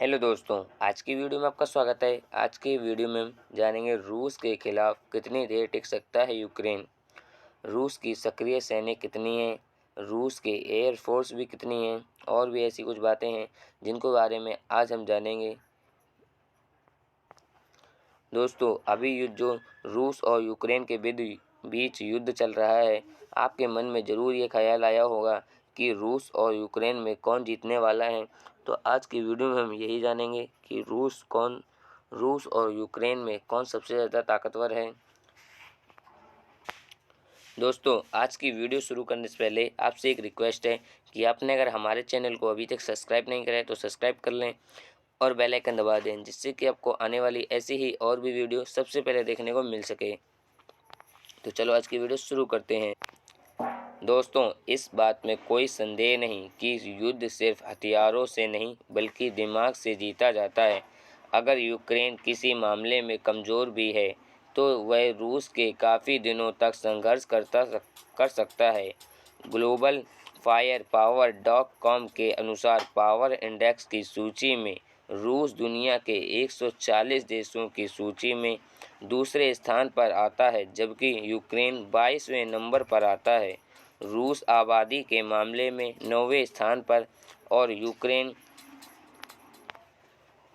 Hello दोस्तों, आज की वीडियो में आपका स्वागत है। आज की वीडियो में हम जानेंगे रूस के खिलाफ कितनी देर टिक सकता है यूक्रेन। रूस की सक्रिय सैनिक कितनी हैं, रूस के एयर फोर्स भी कितनी हैं और भी ऐसी कुछ बातें हैं जिनको बारे में आज हम जानेंगे। दोस्तों, अभी जो रूस और यूक्रेन के बीच युद्ध चल रहा है, आपके मन में ज़रूर ये ख्याल आया होगा कि रूस और यूक्रेन में कौन जीतने वाला है। तो आज की वीडियो में हम यही जानेंगे कि रूस और यूक्रेन में कौन सबसे ज़्यादा ताकतवर है। दोस्तों, आज की वीडियो शुरू करने से पहले आपसे एक रिक्वेस्ट है कि आपने अगर हमारे चैनल को अभी तक सब्सक्राइब नहीं करा है तो सब्सक्राइब कर लें और बेल आइकन दबा दें, जिससे कि आपको आने वाली ऐसी ही और भी वीडियो सबसे पहले देखने को मिल सके। तो चलो आज की वीडियो शुरू करते हैं। दोस्तों, इस बात में कोई संदेह नहीं कि युद्ध सिर्फ हथियारों से नहीं बल्कि दिमाग से जीता जाता है। अगर यूक्रेन किसी मामले में कमज़ोर भी है तो वह रूस के काफ़ी दिनों तक संघर्ष कर सकता है। ग्लोबल फायर पावर .com के अनुसार पावर इंडेक्स की सूची में रूस दुनिया के 140 देशों की सूची में दूसरे स्थान पर आता है, जबकि यूक्रेन 22वें नंबर पर आता है। रूस आबादी के मामले में 9वें स्थान पर और यूक्रेन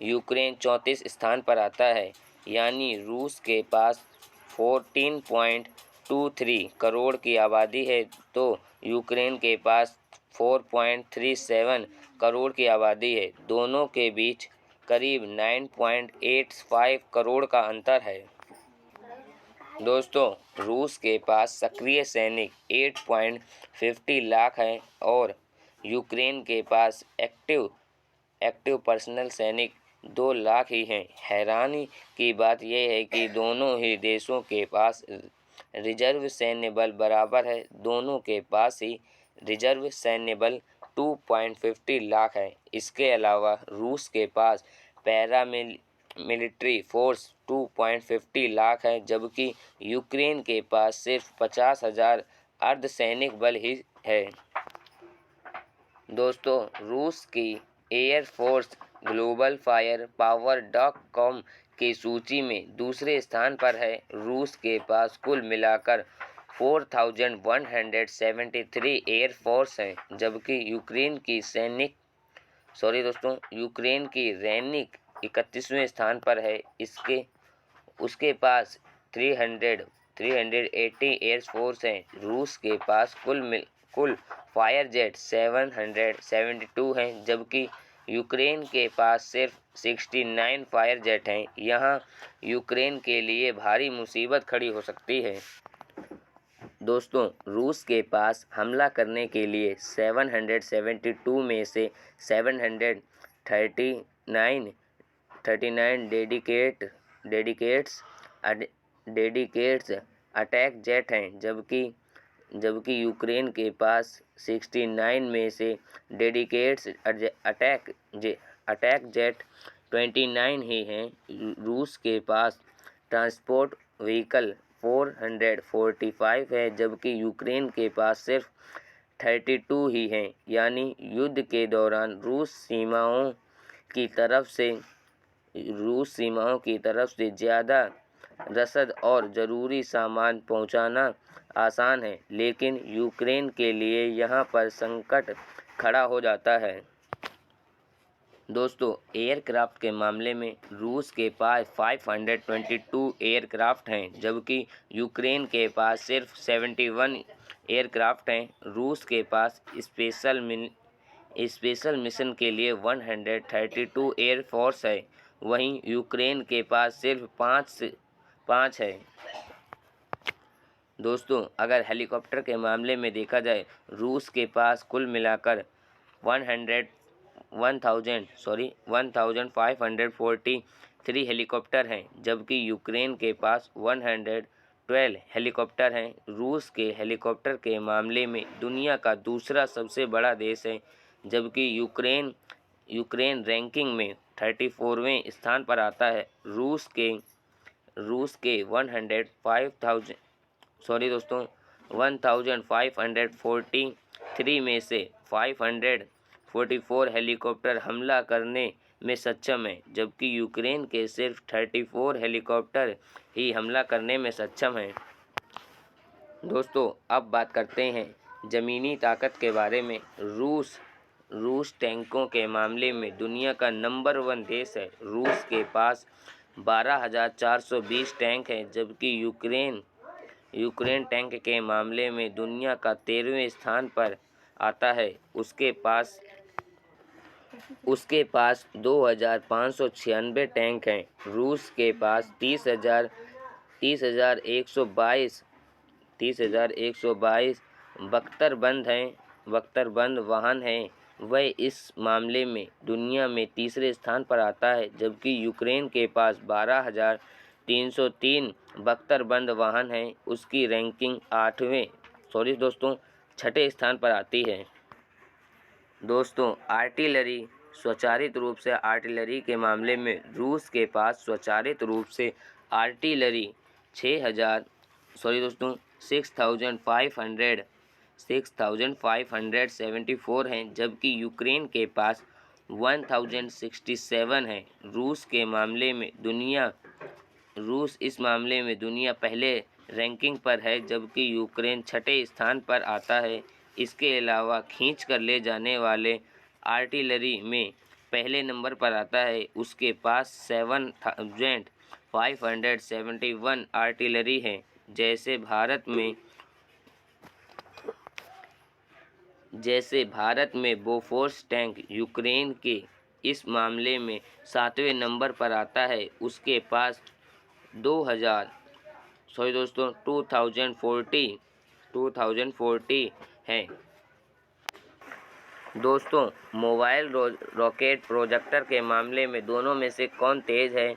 34 स्थान पर आता है। यानी रूस के पास 14.23 करोड़ की आबादी है तो यूक्रेन के पास 4.37 करोड़ की आबादी है। दोनों के बीच करीब 9.85 करोड़ का अंतर है। दोस्तों, रूस के पास सक्रिय सैनिक 8.50 लाख हैं और यूक्रेन के पास एक्टिव पर्सनल सैनिक 2 लाख ही हैं। हैरानी की बात यह है कि दोनों ही देशों के पास रिजर्व सैन्य बल बराबर है। दोनों के पास ही रिजर्व सैन्य बल 2.50 लाख है। इसके अलावा रूस के पास मिलिट्री फोर्स 2.50 लाख है, जबकि यूक्रेन के पास सिर्फ 50,000 अर्धसैनिक बल ही है। दोस्तों, रूस की air force global fire power .com की सूची में दूसरे स्थान पर है। रूस के पास कुल मिलाकर 4173 एयर फोर्स हैं, जबकि यूक्रेन की रैनिक 31वें स्थान पर है। उसके पास 380 एयर फोर्स हैं। रूस के पास कुल फायर जेट 772 हैं, जबकि यूक्रेन के पास सिर्फ 69 फायर जेट हैं। यहाँ यूक्रेन के लिए भारी मुसीबत खड़ी हो सकती है। दोस्तों, रूस के पास हमला करने के लिए 772 में से 739 डेडिकेट्स अटैक जेट हैं, जबकि यूक्रेन के पास 69 में से डेडिकेट्स अटैक जेट 29 ही हैं। रूस के पास ट्रांसपोर्ट व्हीकल 445 है, जबकि यूक्रेन के पास सिर्फ 32 ही हैं। यानी युद्ध के दौरान रूस सीमाओं की तरफ से ज़्यादा रसद और ज़रूरी सामान पहुंचाना आसान है, लेकिन यूक्रेन के लिए यहां पर संकट खड़ा हो जाता है। दोस्तों, एयरक्राफ्ट के मामले में रूस के पास 522 एयरक्राफ्ट हैं, जबकि यूक्रेन के पास सिर्फ 71 एयरक्राफ्ट हैं। रूस के पास स्पेशल मिशन के लिए 132 एयर फोर्स है, वहीं यूक्रेन के पास सिर्फ 5 है। दोस्तों, अगर हेलीकॉप्टर के मामले में देखा जाए, रूस के पास कुल मिलाकर 1543 हेलीकॉप्टर हैं, जबकि यूक्रेन के पास 112 हेलीकॉप्टर हैं। रूस के हेलीकॉप्टर के मामले में दुनिया का दूसरा सबसे बड़ा देश है, जबकि यूक्रेन रैंकिंग में 34वें स्थान पर आता है। रूस के 1543 में से 44 हेलीकॉप्टर हमला करने में सक्षम हैं, जबकि यूक्रेन के सिर्फ 34 हेलीकॉप्टर ही हमला करने में सक्षम हैं। दोस्तों, अब बात करते हैं ज़मीनी ताकत के बारे में। रूस टैंकों के मामले में दुनिया का नंबर 1 देश है। रूस के पास 12,420 टैंक हैं, जबकि यूक्रेन टैंक के मामले में दुनिया का 13वें स्थान पर आता है। उसके पास 2,596 टैंक हैं। रूस के पास 30,122 बख्तरबंद वाहन हैं। वह इस मामले में दुनिया में तीसरे स्थान पर आता है, जबकि यूक्रेन के पास 12,303 बख्तरबंद वाहन हैं। उसकी रैंकिंग छठे स्थान पर आती है। दोस्तों, आर्टिलरी स्वचालित रूप से आर्टिलरी के मामले में रूस के पास स्वचालित रूप से आर्टिलरी 6,574 हैं, जबकि यूक्रेन के पास 1,067 हैं। रूस इस मामले में दुनिया पहले रैंकिंग पर है, जबकि यूक्रेन छठे स्थान पर आता है। इसके अलावा खींच कर ले जाने वाले आर्टिलरी में पहले नंबर पर आता है। उसके पास 7,571 आर्टिलरी है। जैसे भारत में बोफोर्स टैंक यूक्रेन के इस मामले में 7वें नंबर पर आता है। उसके पास 2040 हैं। दोस्तों, मोबाइल रॉकेट प्रोजेक्टर के मामले में दोनों में से कौन तेज है?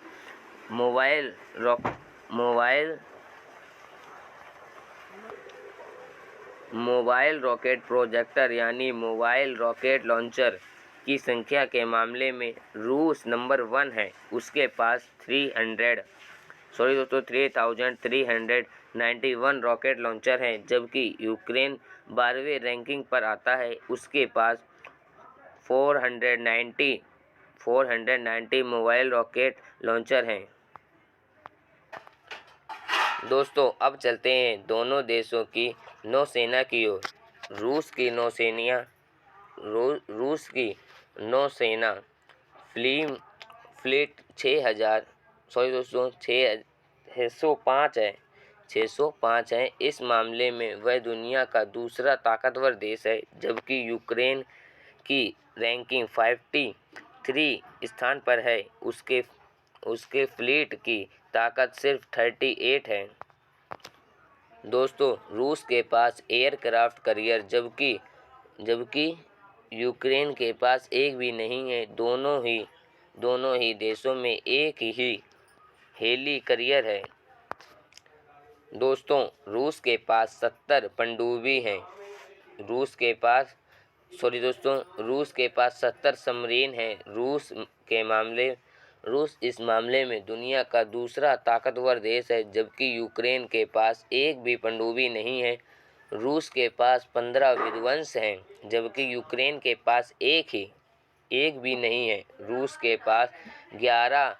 मोबाइल रॉकेट प्रोजेक्टर यानी मोबाइल रॉकेट लॉन्चर की संख्या के मामले में रूस नंबर 1 है। उसके पास 3,391 रॉकेट लॉन्चर हैं, जबकि यूक्रेन 12वें रैंकिंग पर आता है। उसके पास 490 मोबाइल रॉकेट लॉन्चर हैं। दोस्तों, अब चलते हैं दोनों देशों की नौसेना की ओर। रूस की नौसेना फ्लीट 605 है। इस मामले में वह दुनिया का दूसरा ताकतवर देश है, जबकि यूक्रेन की रैंकिंग 53 स्थान पर है। उसके फ्लीट की ताकत सिर्फ 38 है। दोस्तों, रूस के पास एयरक्राफ्ट कैरियर जबकि यूक्रेन के पास एक भी नहीं है। दोनों ही देशों में एक ही हेली कैरियर है। दोस्तों, रूस के पास 70 पनडुब्बी हैं। रूस के पास 70 सबमरीन हैं। रूस इस मामले में दुनिया का दूसरा ताकतवर देश है, जबकि यूक्रेन के पास एक भी पनडुब्बी नहीं है। रूस के पास 15 विध्वंस हैं, जबकि यूक्रेन के पास एक भी नहीं है। रूस के पास 11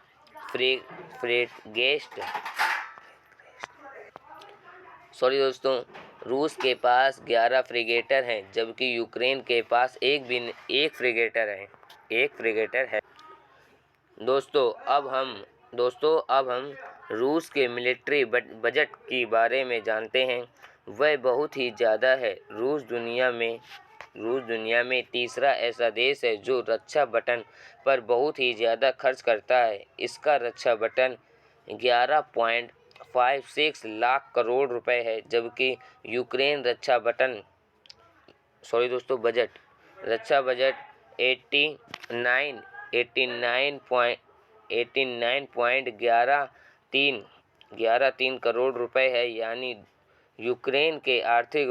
फ्रिगेटर हैं, जबकि यूक्रेन के पास एक फ्रिगेटर है। दोस्तों, अब हम रूस के मिलिट्री बजट के बारे में जानते हैं। वह बहुत ही ज़्यादा है। रूस दुनिया में तीसरा ऐसा देश है जो रक्षा बजट पर बहुत ही ज़्यादा खर्च करता है। इसका रक्षा बजट 11.56 लाख करोड़ रुपए है, जबकि यूक्रेन रक्षा बजट 89.13 करोड़ रुपए है। यानी यूक्रेन के आर्थिक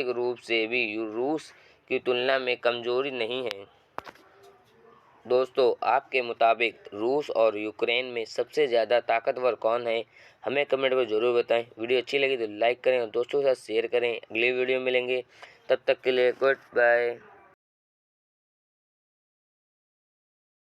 रूप से भी रूस की तुलना में कमजोरी नहीं है। दोस्तों, आपके मुताबिक रूस और यूक्रेन में सबसे ज़्यादा ताकतवर कौन है? हमें कमेंट में ज़रूर बताएं। वीडियो अच्छी लगी तो लाइक करें और दोस्तों के साथ शेयर करें। अगली वीडियो में मिलेंगे। तब तक के लिए गुड बाय।